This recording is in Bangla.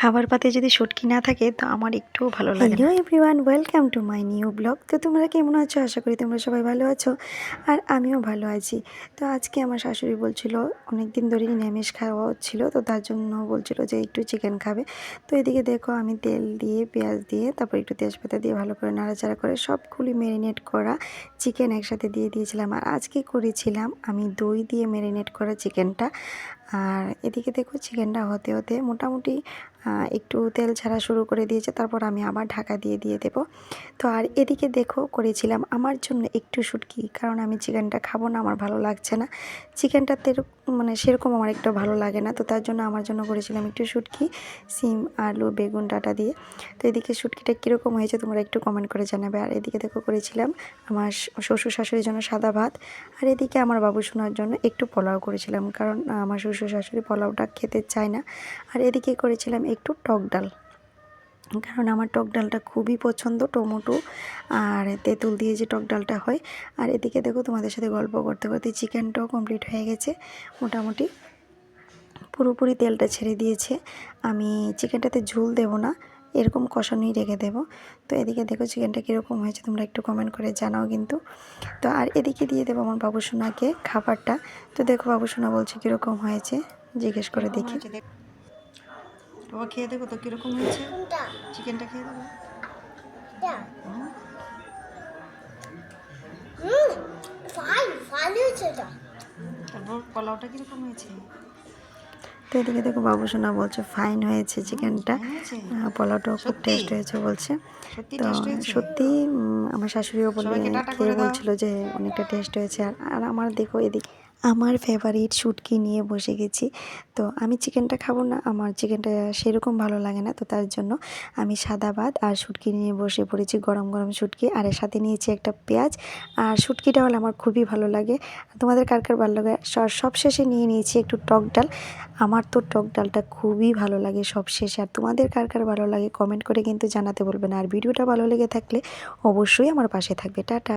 খাবার পাতে যদি শুটকি না থাকে তো আমার একটুও ভালো লাগে না। Hello everyone, welcome to my new blog. তো তোমরা কেমন আছো? আশা করি তোমরা সবাই ভালো আছো আর আমিও ভালো আছি। তো আজকে আমার শাশুড়ি বলছিল অনেক দিন ধরেই নিরামিষ খাওয়া হচ্ছিলো, তো তার জন্য বলছিল যে একটু চিকেন খাবে। তো এদিকে দেখো আমি তেল দিয়ে পেঁয়াজ দিয়ে তারপর একটু তেজপাতা দিয়ে ভালো করে নাড়াচাড়া করে সবগুলি ম্যারিনেট করা চিকেন একসাথে দিয়ে দিয়েছিলাম। আর আজকে করেছিলাম আমি দই দিয়ে ম্যারিনেট করা চিকেনটা। আর এদিকে দেখো চিকেনটা হতে হতে মোটামুটি একটু তেল ছাড়া শুরু করে দিয়েছে, তারপর আমি আবার ঢাকা দিয়ে দেব। তো আর এদিকে দেখো করেছিলাম আমার জন্য একটু শুটকি, কারণ আমি চিকেনটা খাবো না, আমার ভালো লাগছে না চিকেনটা, মানে সেরকম আমার একটু ভালো লাগে না। তো তার জন্য আমার জন্য করেছিলাম একটু শুটকি, সিম আলু বেগুন ডাঁটা দিয়ে। তো এদিকে শুটকিটা কীরকম হয়েছে তোমরা একটু কমেন্ট করে জানাবে। আর এদিকে দেখো করেছিলাম আমার শ্বশুর শাশুড়ির জন্য সাদা ভাত, আর এদিকে আমার বাবু সোনার জন্য একটু পোলাও করেছিলাম, কারণ আমার শ্বশুর শাশুড়ি পোলাওটা খেতে চায় না। আর এদিকে করেছিলাম একটু টক ডাল, কারণ আমার টক ডালটা খুবই পছন্দ, টমেটো আর তেঁতুল দিয়ে যে টক ডালটা হয়। আর এদিকে দেখো তোমাদের সাথে গল্প করতে করতে চিকেনটাও কমপ্লিট হয়ে গেছে, মোটামুটি পুরোপুরি তেলটা ছেড়ে দিয়েছে। আমি চিকেনটাতে ঝোল দেব না, এরকম কষানোই রেখে দেবো। তো এদিকে দেখো চিকেনটা কীরকম হয়েছে তোমরা একটু কমেন্ট করে জানাও কিন্তু। তো আর এদিকে দিয়ে দেবো আমার বাবুসোনাকে খাবারটা। তো দেখো বাবুসোনা বলছে কীরকম হয়েছে, জিজ্ঞেস করে দেখি। বাবা খেয়ে দেখো তো কীরকম হয়েছে চিকেনটা, খেয়ে দেবো। তারপর পোলাওটা কীরকম হয়েছে? তো এদিকে দেখো বাবুসোনা বলছে ফাইন হয়েছে চিকেনটা, পোলাওটাও খুব টেস্ট হয়েছে বলছে। তো সত্যি আমার শাশুড়িও খেয়ে বলছিল যে অনেকটা টেস্ট হয়েছে। আর আমার দেখো এদিকে আমার ফেভারিট শুটকি নিয়ে বসে গেছি। তো আমি চিকেনটা খাবো না, আমার চিকেনটা সেরকম ভালো লাগে না, তো তার জন্য আমি সাদা ভাত আর শুটকি নিয়ে বসে পড়েছি, গরম গরম শুটকি, আর এর সাথে নিয়েছি একটা পেঁয়াজ। আর শুটকিটা হলে আমার খুবই ভালো লাগে, তোমাদের কার কার ভালো লাগে। সবশেষে নিয়ে নিয়েছি একটু টক ডাল, আমার তো টক ডালটা খুবই ভালো লাগে সবশেষে। আর তোমাদের কার কার ভালো লাগে কমেন্ট করে কিন্তু জানাতে বলবে না। আর ভিডিওটা ভালো লেগে থাকলে অবশ্যই আমার পাশে থাকবে। টাটা।